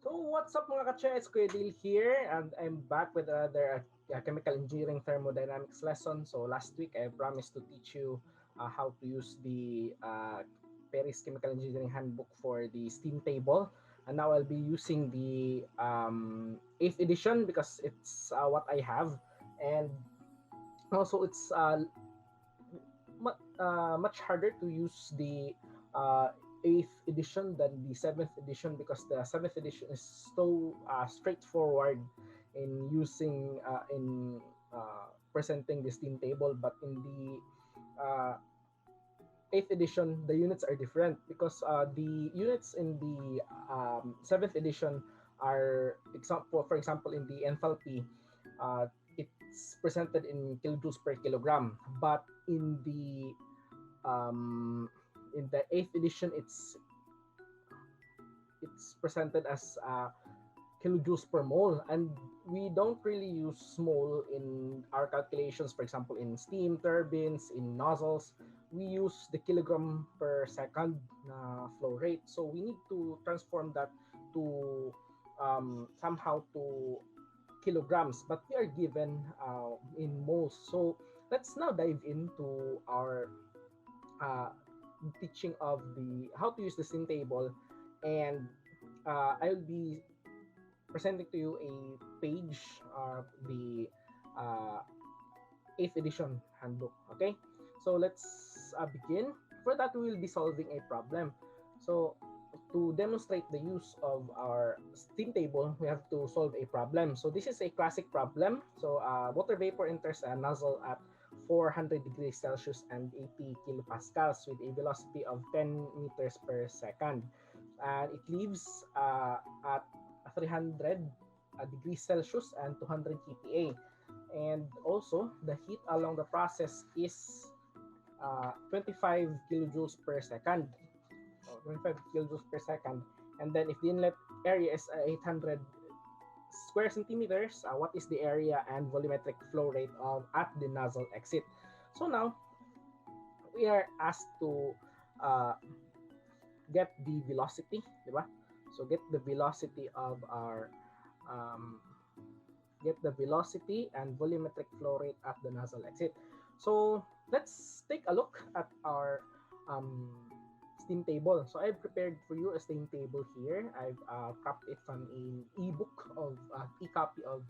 So what's up mga ka-ChE? It's Kuya Dale here, and I'm back with another chemical engineering thermodynamics lesson. So last week I promised to teach you how to use the Paris Chemical Engineering Handbook for the steam table. And now I'll be using the 8th edition because it's what I have. And also it's much harder to use the uh, 8th edition than the 7th edition because the 7th edition is so straightforward in using in presenting the steam table, but in the 8th edition the units are different because the units in the 7th edition are for example in the enthalpy, it's presented in kilojoules per kilogram, but in the 8th edition it's presented as kilojoules per mole, and we don't really use mole in our calculations. For example, in steam turbines, in nozzles, we use the kilogram per second flow rate, so we need to transform that to somehow to kilograms, but we are given in moles. So let's now dive into our uh, teaching of the how to use the steam table, and I'll be presenting to you a page of the uh, 8th edition handbook. Okay, so let's begin. For that, we will be solving a problem. So to demonstrate the use of our steam table, we have to solve a problem. So this is a classic problem. So water vapor enters a nozzle at 400 degrees Celsius and 80 kilopascals with a velocity of 10 meters per second. And it leaves at 300 degrees Celsius and 200 kPa. And also, the heat along the process is 25 kilojoules per second. 25 kilojoules per second. And then if the inlet area is 800 square centimeters, what is the area and volumetric flow rate of at the nozzle exit? So now we are asked to get the velocity, diba? So get the velocity of our get the velocity and volumetric flow rate at the nozzle exit. So let's take a look at our steam table. So I've prepared for you a steam table here. I've cropped it from an ebook of e-copy of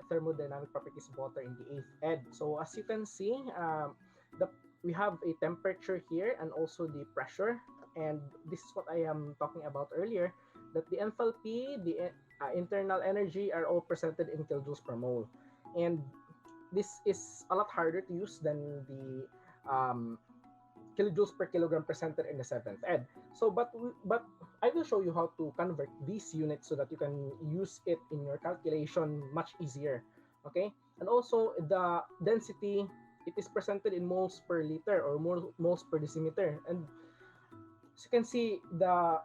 thermodynamic properties of water in the 8th ed. So as you can see, we have a temperature here and also the pressure. And this is what I am talking about earlier, that the enthalpy, the internal energy are all presented in kilojoules per mole. And this is a lot harder to use than the kilojoules per kilogram presented in the 7th ed. So, but I will show you how to convert these units so that you can use it in your calculation much easier. Okay, and also the density, it is presented in moles per liter or moles per decimeter. And as you can see, the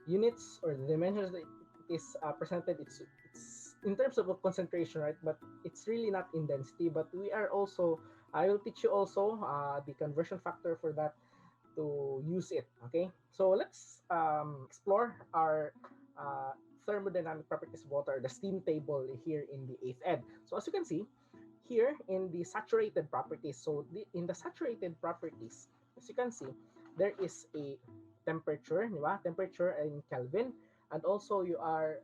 units or the dimensions that is presented, it's in terms of concentration, right? But it's really not in density. But we are also, I will teach you also the conversion factor for that to use it. Okay, so let's explore our thermodynamic properties of water, the steam table here in the 8th ed. So as you can see here in the saturated properties, so in the saturated properties, as you can see, there is a temperature, diba? Temperature in Kelvin, and also you are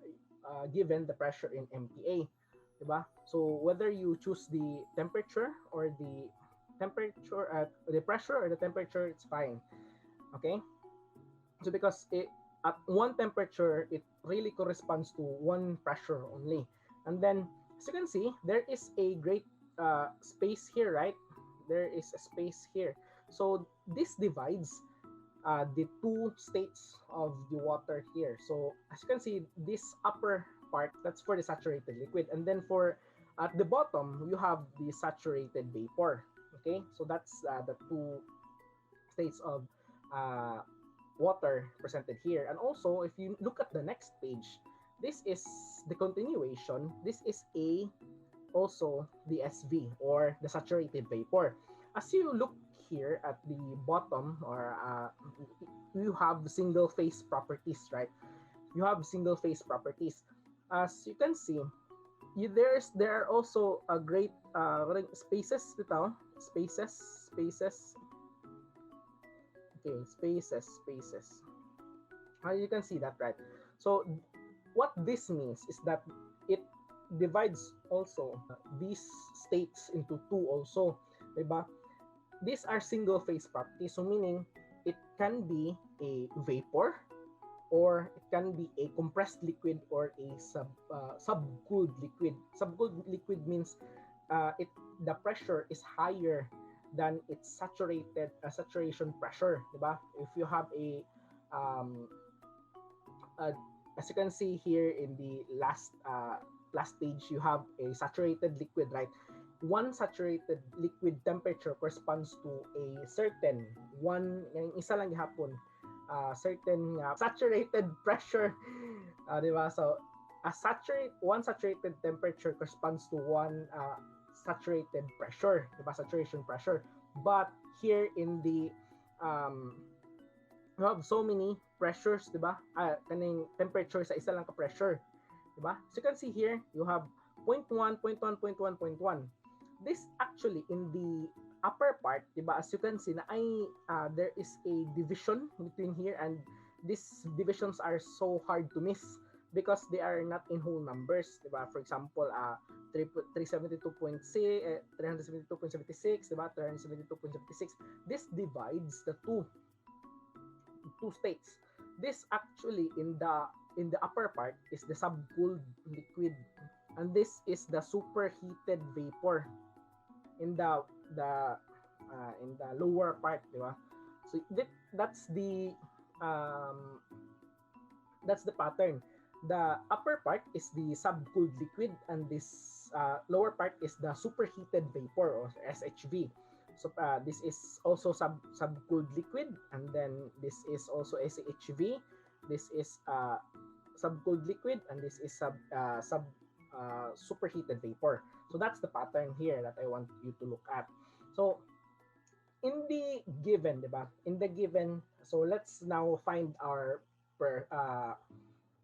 given the pressure in MPa, diba? So whether you choose the temperature or the the pressure or the temperature, it's fine. Okay, so because at one temperature, it really corresponds to one pressure only. And then as you can see, there is a great space here, right? There is a space here, so this divides the two states of the water here. So as you can see, this upper part, that's for the saturated liquid, and then for at the bottom you have the saturated vapor. Okay, so that's the two states of water presented here. And also if you look at the next page, this is the continuation. This is also the SV, or the saturated vapor. As you look here at the bottom, or you have single phase properties, right? you have single phase properties. As you can see, there are also a great spaces dito, spaces. Okay, spaces. You can see that, right? So what this means is that it divides also these states into two also, diba? These are single phase properties, so meaning it can be a vapor or it can be a compressed liquid or a subcooled liquid. Subcooled liquid means it the pressure is higher than its saturation pressure, diba? If you have um, a as you can see here in the last page, you have a saturated liquid, right? One saturated liquid temperature corresponds to a certain yung isa lang gihapon certain saturated pressure, di ba? So one saturated temperature corresponds to one saturated pressure, di ba? Saturation pressure. But here in the you have so many pressures, di ba? Kaning temperature sa isa lang ka pressure, di ba? So you can see here, you have 0.1, 0.1, 0.1, 0.1. This actually in the upper part, di ba? As you can see, na there is a division between here, and these divisions are so hard to miss because they are not in whole numbers, di ba? For example, 372.6, 372.76, di ba? 372.76. This divides the two states. This actually in the upper part is the subcooled liquid, and this is the superheated vapor in the lower part, di ba? So that's the pattern. The upper part is the subcooled liquid, and this lower part is the superheated vapor or SHV. So this is also subcooled liquid, and then this is also SHV. This is subcooled liquid, and this is superheated vapor. So that's the pattern here that I want you to look at. So in the given, diba? In the given, so let's now find our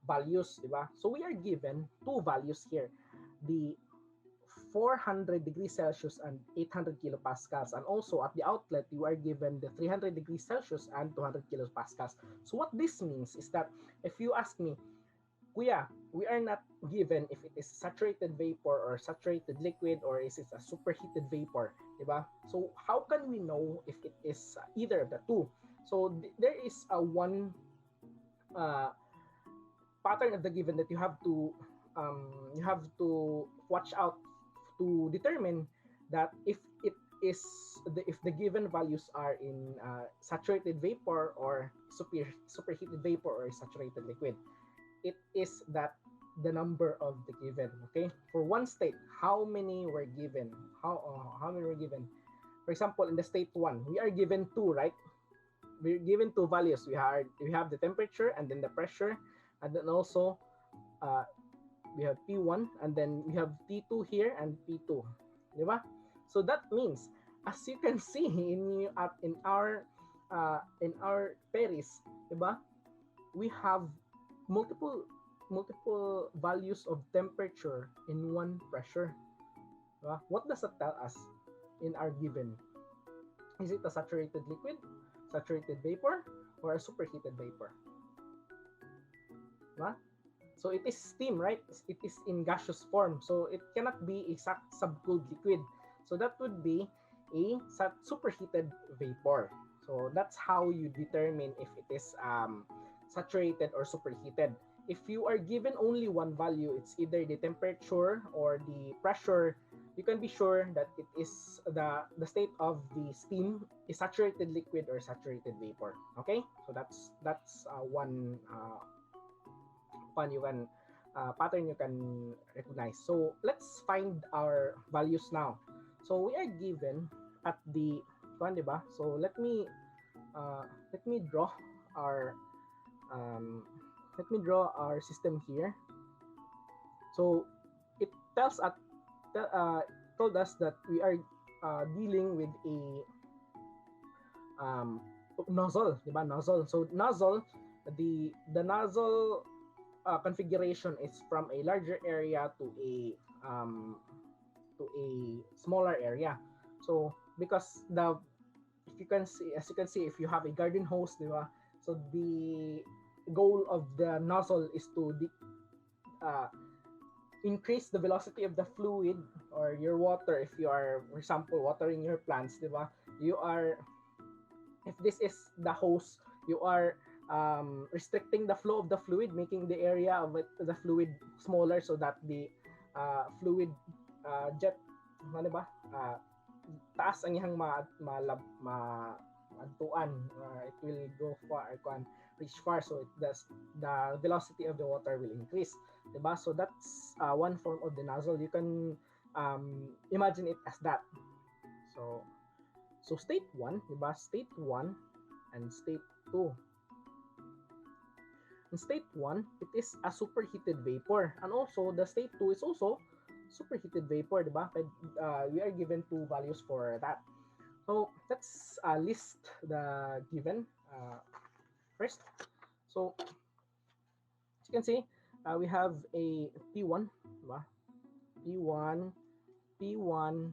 values, diba? So we are given two values here. The 400 degrees Celsius and 800 kilopascals, and also at the outlet you are given the 300 degrees Celsius and 200 kilopascals. So what this means is that if you ask me, Kuya, we are not given if it is saturated vapor or saturated liquid or is it a superheated vapor, diba? So how can we know if it is either of the two? So there is a one pattern of the given that you have to watch out to determine that if the given values are in saturated vapor or superheated vapor or saturated liquid, it is that the number of the given. Okay, for one state, how many were given? How many were given? For example, in the state 1, we are given 2, right? We're given two values. We have the temperature and then the pressure, and then also we have P1, and then we have P2 here and P2, di ba? So that means, as you can see in our Paris, di ba? We have multiple values of temperature in one pressure. Diba? What does that tell us in our given? Is it a saturated liquid, saturated vapor, or a superheated vapor? Diba? So it is steam, right? It is in gaseous form. So it cannot be a subcooled liquid. So that would be a superheated vapor. So that's how you determine if it is saturated or superheated. If you are given only one value, it's either the temperature or the pressure, you can be sure that it is the state of the steam is saturated liquid or saturated vapor. Okay? So that's one pattern you can recognize. So let's find our values now. So we are given at the diba? So let me draw our system here. So it told us that we are dealing with a nozzle, diba? Nozzle. So nozzle, the nozzle configuration is from a larger area to a smaller area. So because the if you can see as you can see, if you have a garden hose, diba? So the goal of the nozzle is to uh, increase the velocity of the fluid or your water. If you are, for example, watering your plants, diba? You are, if this is the hose, you are restricting the flow of the fluid, making the area of it, the fluid smaller so that the fluid jet, ano ba? Taas ang iyang maantuan. It will go far, reach far, so the velocity of the water will increase. Diba? So that's one form of the nozzle. You can imagine it as that. So state 1, diba? State 1 and state 2. In state 1, it is a superheated vapor. And also, the state 2 is also superheated vapor, diba? We are given two values for that. So let's list the given first. So as you can see, we have a P1, diba? P1, P1,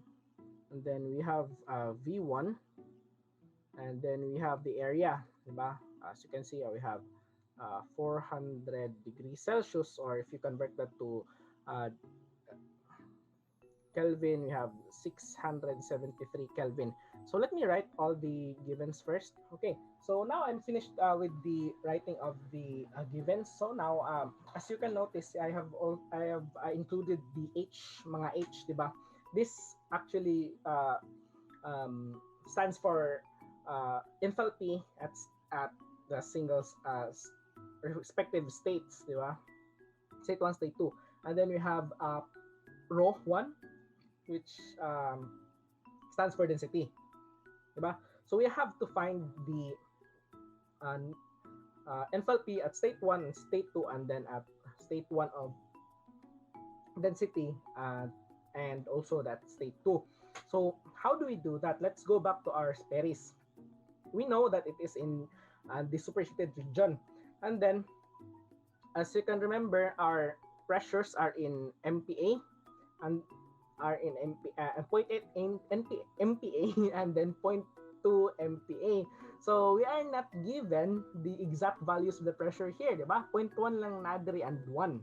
and then we have V1, and then we have the area, diba? As you can see, we have 400 degrees Celsius, or if you convert that to Kelvin, we have 673 Kelvin. So let me write all the givens first. Okay, so now I'm finished with the writing of the givens. So now, as you can notice, I have included the H, mga H, diba? This actually stands for enthalpy at the singles respective states, diba? State 1, state 2. And then we have rho 1, which stands for density, diba? So we have to find the enthalpy at state 1 and state 2, and then at state 1 of density, and also that state 2. So how do we do that? Let's go back to our Sperry's. We know that it is in the superheated region, and then as you can remember, our pressures are in MPa and are in 0.8 MPa and then 0.2 MPa. So we are not given the exact values of the pressure here, diba? 0.1 lang nadri and 1,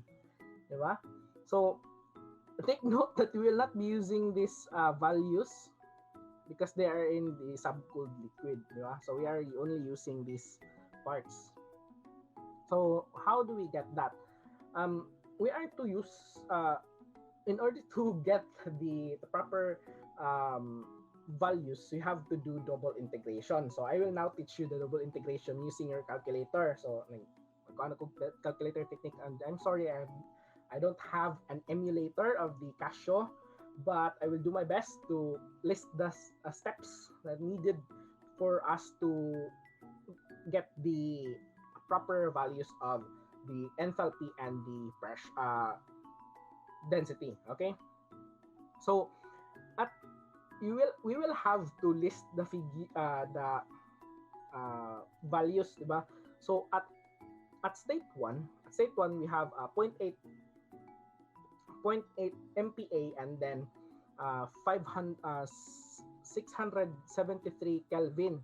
diba? So take note that we will not be using these values because they are in the subcooled liquid, diba? So we are only using these parts. So how do we get that? We are to use in order to get the proper values, you have to do double integration. So I will now teach you the double integration using your calculator. So calculator technique, and I'm sorry, I don't have an emulator of the Casio, but I will do my best to list the steps that needed for us to get the proper values of the enthalpy and the pressure density. Okay, so we will have to list the values, diba? So at state 1 we have 0.8 MPa and then 673 Kelvin,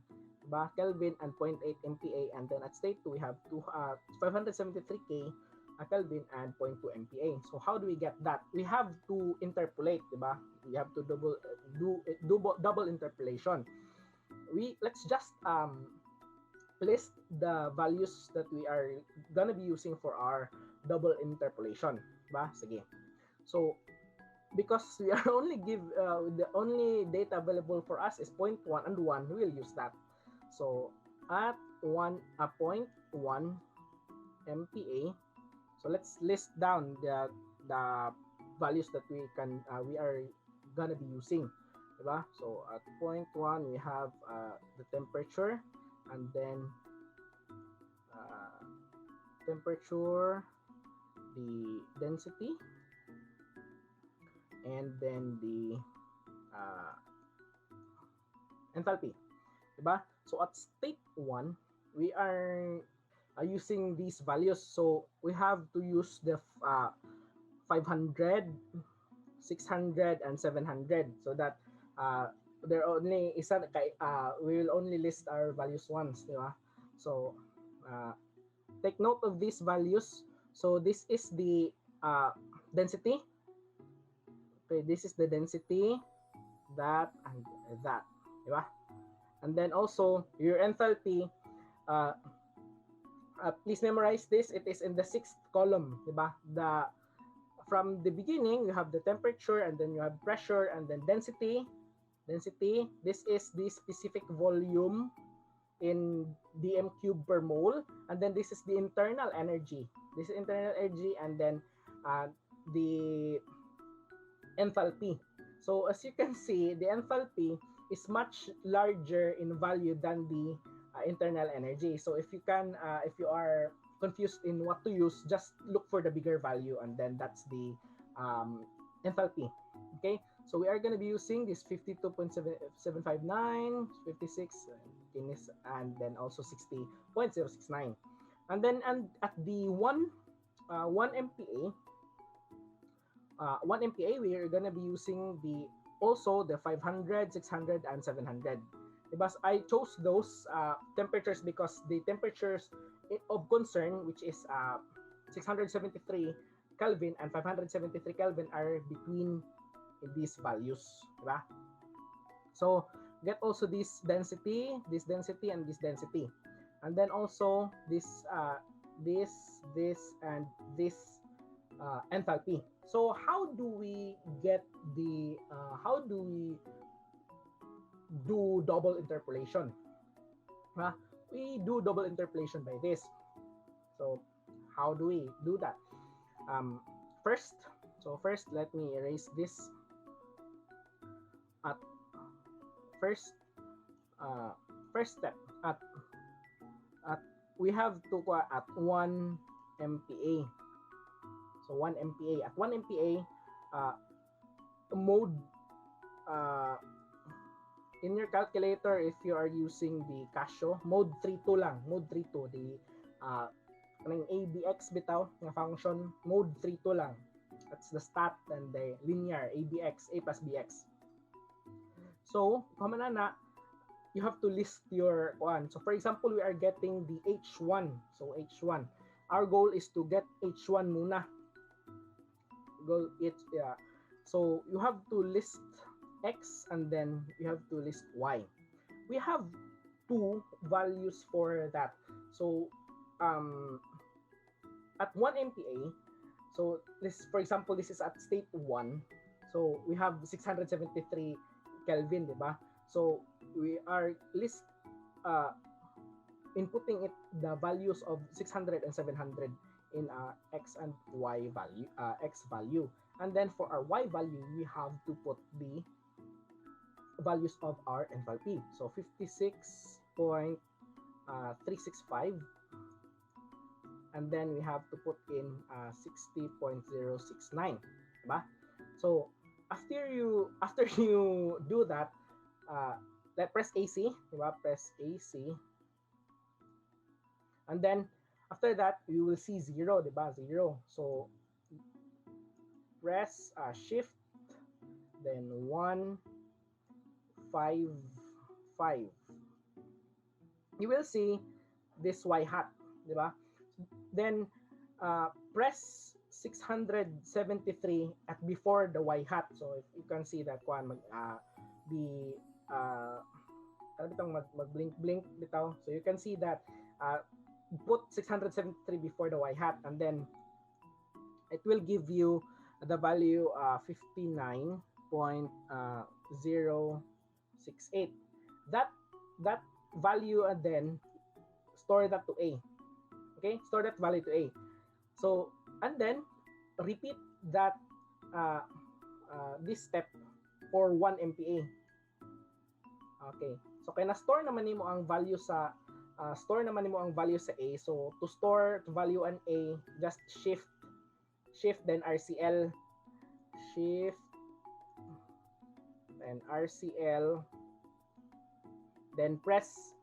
diba? Kelvin and 0.8 MPa, and then at state 2 we have 573 Kelvin and 0.2 MPa. So how do we get that? We have to interpolate, diba? We have to double interpolation. Let's just list the values that we are gonna be using for our double interpolation, diba? Sige. So because we are only the only data available for us is 0.1 and 1, we will use that. So at 0.1 MPa, so let's list down the values that we are gonna be using, diba? So at 0.1 we have the temperature, and then temperature, the density, and then the enthalpy, diba? So at state 1 we are using these values. So we have to use the 500, 600, and 700 so that there only isa we will only list our values once, di ba? So take note of these values. So this is the density. Okay, this is the density, that, and that, di ba? And then also your enthalpy, please memorize this. It is in the 6th column, di ba? From the beginning, you have the temperature, and then you have pressure, and then density. This is the specific volume in dm cube per mole, and then this is the internal energy. This is internal energy, and then the enthalpy. So as you can see, the enthalpy is much larger in value than the internal energy. So if you are confused in what to use, just look for the bigger value, and then that's the enthalpy. Okay, so we are going to be using this 52.759, 56, and then also 60.069. And then at the 1 MPa, 1 MPa, we are going to be using also the 500, 600, and 700. Because I chose those temperatures because the temperatures of concern, which is 673 Kelvin and 573 Kelvin, are between these values, diba? So get also this density, and this density, and then also this and this enthalpy. So how do we get the how do we do double interpolation? We do double interpolation by this. So how do we do that? First, let me erase this. At first step, at we have to at 1 MPa. So 1 MPa, at 1 MPa, mode, in your calculator, if you are using the Casio, mode 32 lang, mode 32, the kanang ABX bitaw nga function, mode 32 lang. That's the stat and the linear ABX, A plus BX. So na, you have to list your one. So for example, we are getting the H1. So H1, our goal is to get H1 muna. So you have to list X, and then you have to list Y. We have two values for that. So at 1 MPa, so this, for example, this is at state 1. So we have 673 Kelvin, diba? So we are inputting it the values of 600 and 700 in X and Y value, X value. And then for our Y value, we have to put the values of our enthalpy. So 56.365, and then we have to put in 60.069, diba? So after you do that, let press AC, diba? Press AC, and then after that you will see 0, diba? 0. So press shift, then 1, 5, 5. You will see this Y hat, diba? Then press 673 at before the Y hat. So if you can see that one, mag-blink bitaw. So you can see that put 673 before the Y hat, and then it will give you the value 59.068. That value, and then store that to A. Okay, store that value to A. So, and then repeat that this step for 1 MPa. Okay. So kaya na-store naman nimo ang value sa A. So to store to value an A, just shift then RCL, shift then RCL, then press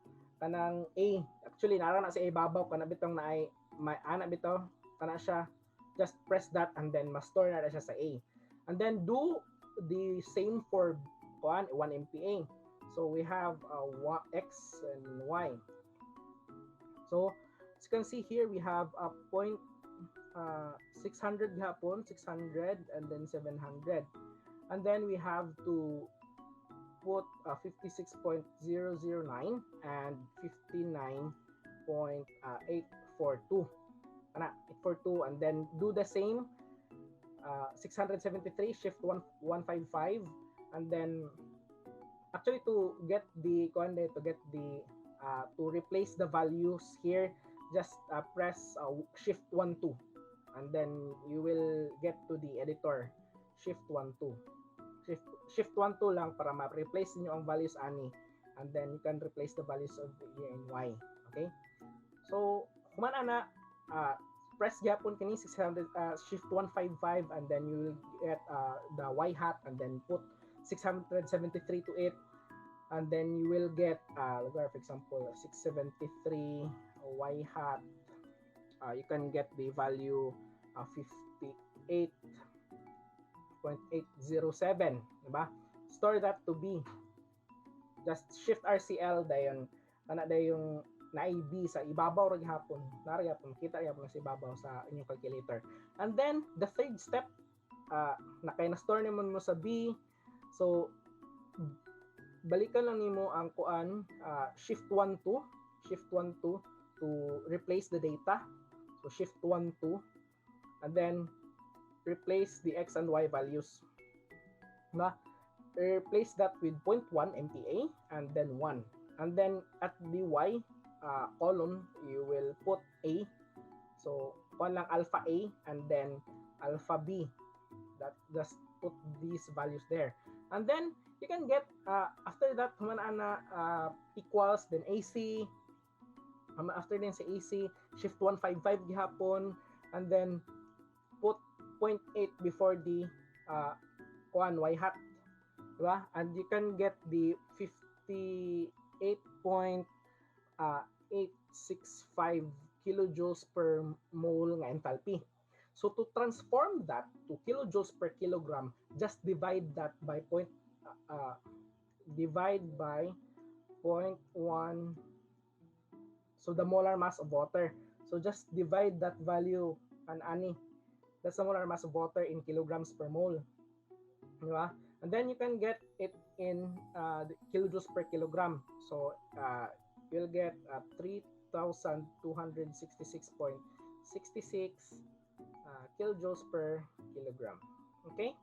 kanang A at Actually, nara na sa ibabaw, kana bitong na ay, may ana bitaw, kana siya, just press that and then ma-store na siya sa A. And then do the same for 1 MPa. So we have X and Y. So as you can see here, we have a point 600 gihapon, 600 and then 700. And then we have to put 56.009 and 59.842. 842, and then do the same 673 shift 155, and then actually to get the to replace the values here, just press shift 12, and then you will get to the editor. Shift 12, shift 12 lang para ma-replace niyo ang values ani, and then you can replace the values of the and Y. Okay, so humana na press gyapon kini 600 shift 155, and then you will get the Y hat, and then put 673 to it, and then you will get for example 673 Y hat, you can get the value 58.807, diba? Store that to B, just shift RCL dayon ana dayon na IB sa ibabaw ra gihapon, nara gyapon kita gyapon sa ibabaw sa inyong calculator. And then the third step, nakay na store nimo sa B, so balikan lang nimo ang kuan, shift 12 to replace the data. So shift 12, and then replace the X and Y values. Na replace that with 0.1 MPa and then 1, and then at the Y column you will put A, so kuan lang alpha A and then alpha B, that just put these values there, and then you can get after that humana equals, then AC, after din sa AC shift 155 gihapon, and then put 0.8 before the kuan Y hat, diba? And you can get the 58.865 kilojoules per mole nga enthalpy. So to transform that to kilojoules per kilogram, just divide that by divide by 0.1, so the molar mass of water. So just divide that value and ani, that's the molar mass of water in kilograms per mole, diba? And then you can get it in the kilojoules per kilogram. So you'll get 3,266.66 kilojoules per kilogram. Okay,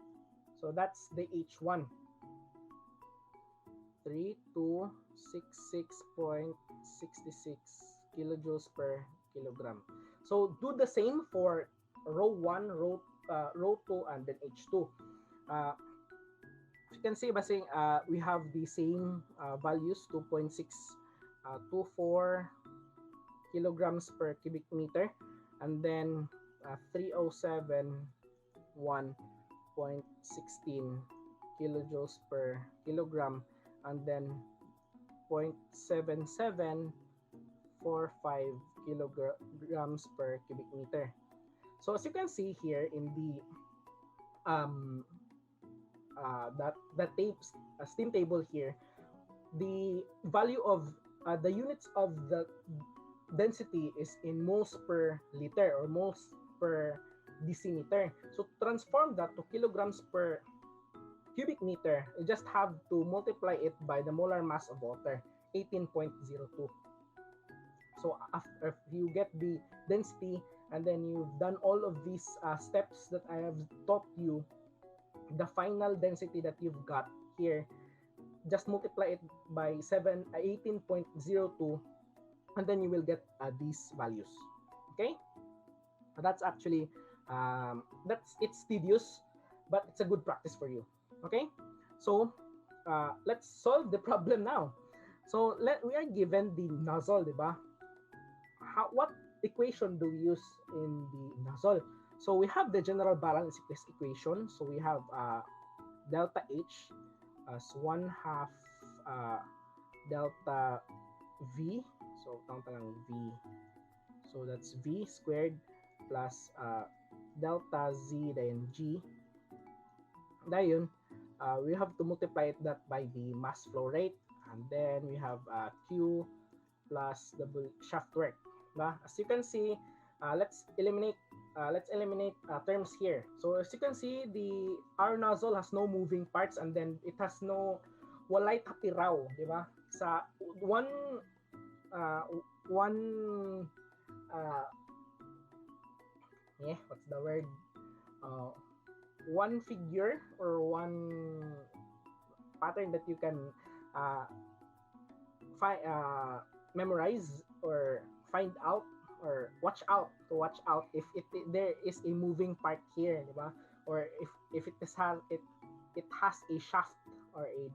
so that's the H1, 3,266.66 kilojoules per kilogram. So do the same for row 1, row 2, and then H2. You can see basing we have the same values, 2.624 kilograms per cubic meter, and then 307.116 kilojoules per kilogram, and then 0.7745 kilograms per cubic meter. So as you can see here in the steam table here, the value of the units of the density is in moles per liter or moles per decimeter. So to transform that to kilograms per cubic meter, you just have to multiply it by the molar mass of water, 18.02. So after you get the density, and then you've done all of these steps that I have taught you, the final density that you've got here, just multiply it by 18.02, and then you will get these values. Okay, that's actually it's tedious, but it's a good practice for you. Okay, so let's solve the problem now. So we are given the nozzle, diba? What equation do we use in the nozzle? So we have the general balance equation. So we have delta H as 1/2 delta V. So tawag lang V. So that's V squared plus delta Z dayon G. Dayon, we have to multiply that by the mass flow rate, and then we have Q plus the shaft work. Diba? As you can see, let's eliminate terms here. So as you can see, our nozzle has no moving parts, and then it has no walay tapiraw, di ba? Sa one what's the word? One figure or one pattern that you can memorize or find out or watch out if there is a moving part here, di ba? Or if it has a shaft or a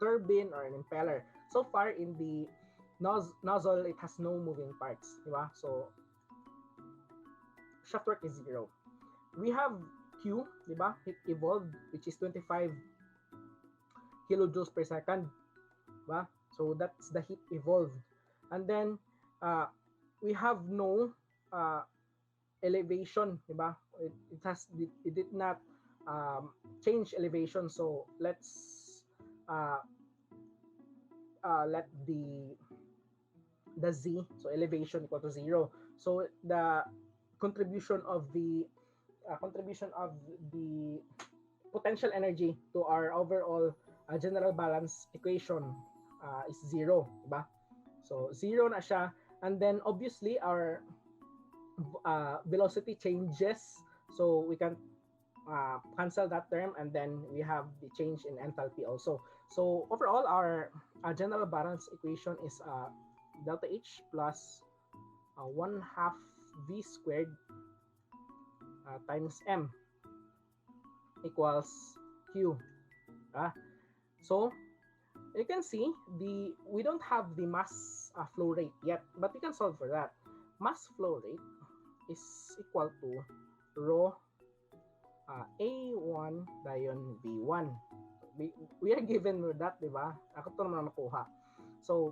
turbine or an impeller. So far in the nozzle, it has no moving parts, di ba? So shaft work is 0. We have Q, di ba? Heat evolved, which is 25 kilojoules per second, di ba? So that's the heat evolved. And then we have no elevation, di ba? It did not change elevation. So let's let the Z, so elevation equal to 0. So the contribution of the potential energy to our overall general balance equation is 0, diba? So 0 na siya, and then obviously our velocity changes, so we can cancel that term, and then we have the change in enthalpy also. So overall, our general balance equation is delta H plus 1/2 V squared times M equals Q. So you can see we don't have the mass flow rate yet, but we can solve for that. Mass flow rate is equal to rho A1 dayon V1. We are given with that, di ba? Ako to naman nakuha. So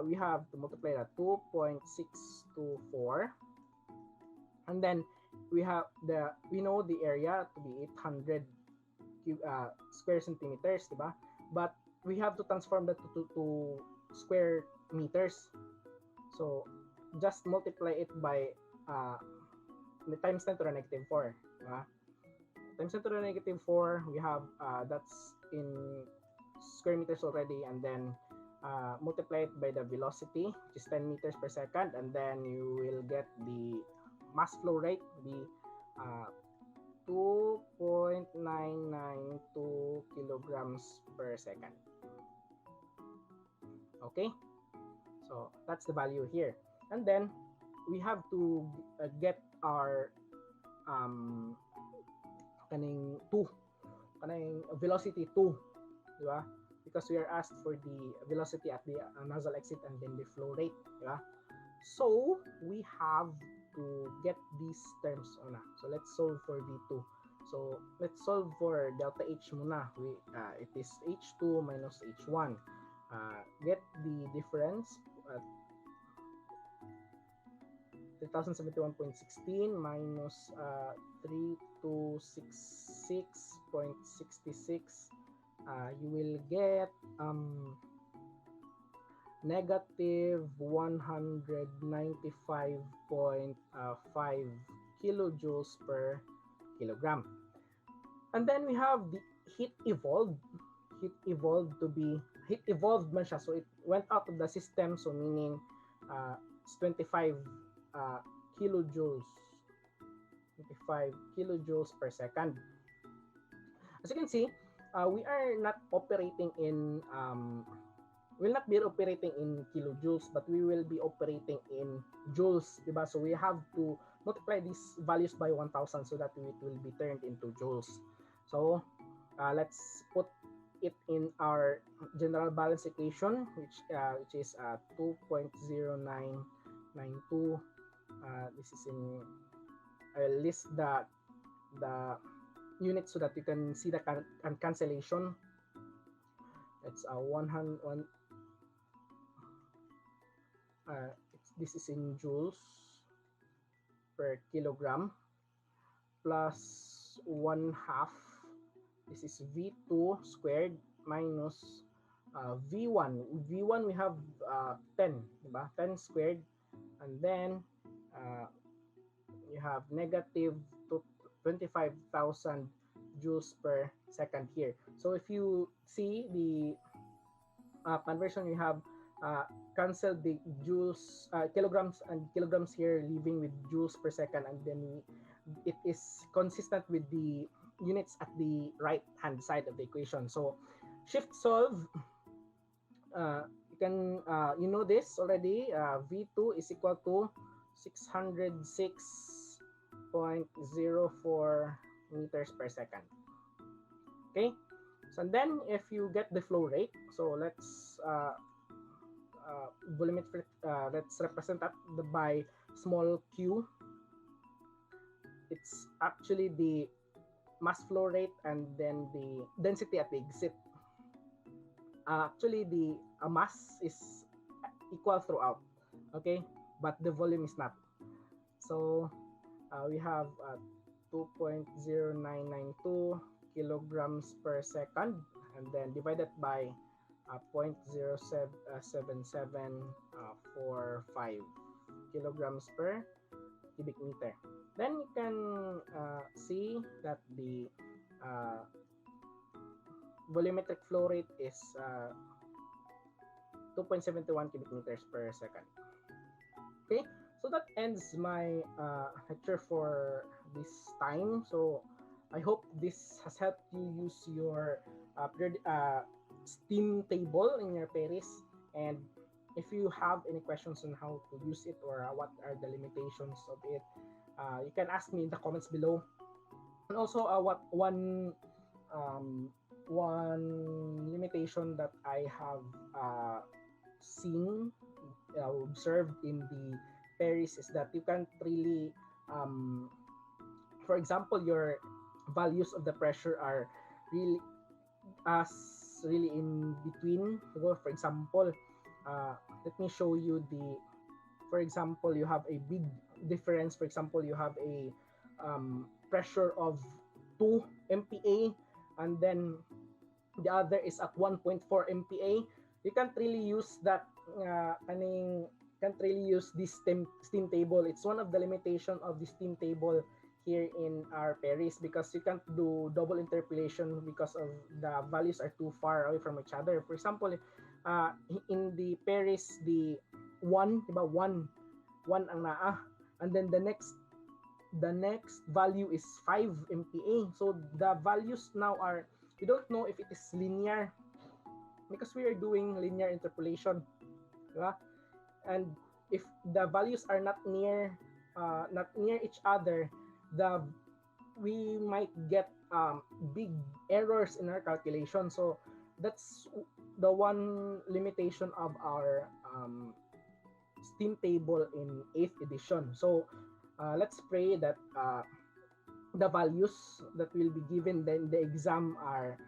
we have to multiply that 2.624, and then we know the area to be 800 square centimeters, di ba? But we have to transform that to square meters. So just multiply it by times 10 to the negative 4. Times 10 to the negative 4, we have that's in square meters already, and then multiply it by the velocity, which is 10 meters per second, and then you will get the mass flow rate, the 2.992 kilograms per second. Okay, so that's the value here, and then we have to get our kaning velocity 2, di ba? Because we are asked for the velocity at the nozzle exit and then the flow rate, di ba? So we have to get these terms muna. So let's solve for V2. So let's solve for delta H muna. It is H2 minus H1. Get the difference at 3071.16 minus 3266.66. You will get negative 195.5 kilojoules per kilogram. And then we have the heat evolved man siya, so it went out of the system, so meaning it's 25 kilojoules per second. As you can see, we are not operating in will not be operating in kilojoules, but we will be operating in joules, diba? So we have to multiply these values by 1000 so that it will be turned into joules. So let's put it in our general balance equation, which is 2.0992. This is in, I'll list the units so that you can see the cancellation. It's 100. this is in joules per kilogram plus 1/2. This is V2 squared minus V1. V1 we have 10, diba? 10 squared, and then you have negative 25,000 joules per second here. So if you see the conversion, you have cancel the joules, kilograms and kilograms here, leaving with joules per second, and then it is consistent with the units at the right hand side of the equation. So shift solve, you can you know this already. V2 is equal to 606.04 meters per second. Okay, so then if you get the flow rate, so let's volumetric, let's represent that by small q. It's actually the mass flow rate and then the density at the exit. Actually, the mass is equal throughout, okay, but the volume is not. So we have 2.0992 kilograms per second, and then divided by 0.077745 kilograms per cubic meter. Then you can see that the volumetric flow rate is 2.71 cubic meters per second. Okay, so that ends my lecture for this time. So I hope this has helped you use your steam table in your Paris. And if you have any questions on how to use it or what are the limitations of it, you can ask me in the comments below. And also, one limitation that I have seen, observed in the Paris, is that you can't really, for example, your values of the pressure are really really in between. For example, let me show you for example, you have a big difference. For example, you have a pressure of 2 MPa, and then the other is at 1.4 MPa. You can't really use that. Can't really use this steam table. It's one of the limitation of the steam table here in our Paris, because you can't do double interpolation because of the values are too far away from each other. For example, in the Paris, the 1, diba, 1 ang naa, and then the next value is 5 MPa. So the values now are, we don't know if it is linear, because we are doing linear interpolation, diba? And if the values are not near each other, we might get big errors in our calculation. So that's the one limitation of our steam table in 8th edition. So let's pray that the values that will be given in the exam are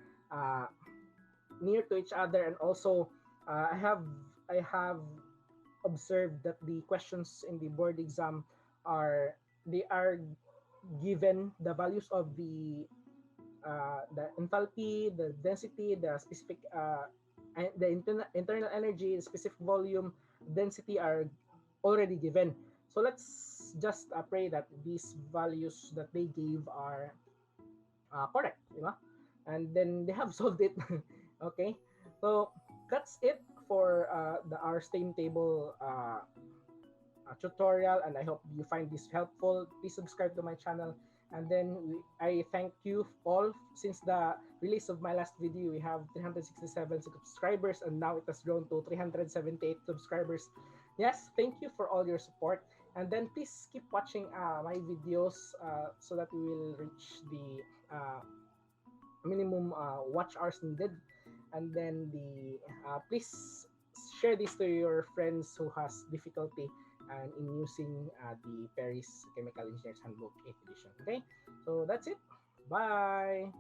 near to each other. And also I have observed that the questions in the board exam are given the values of the enthalpy, the density, the specific the internal energy, the specific volume, density are already given. So let's just pray that these values that they gave are correct, you know? And then they have solved it. Okay, so that's it for our steam table tutorial, and I hope you find this helpful. Please subscribe to my channel, and then I thank you all. Since the release of my last video, we have 367 subscribers, and now it has grown to 378 subscribers. Yes, thank you for all your support, and then please keep watching my videos so that we will reach the minimum watch hours needed. And then please share this to your friends who has difficulty in using the Paris Chemical Engineers Handbook 8th edition. Okay, so that's it. Bye.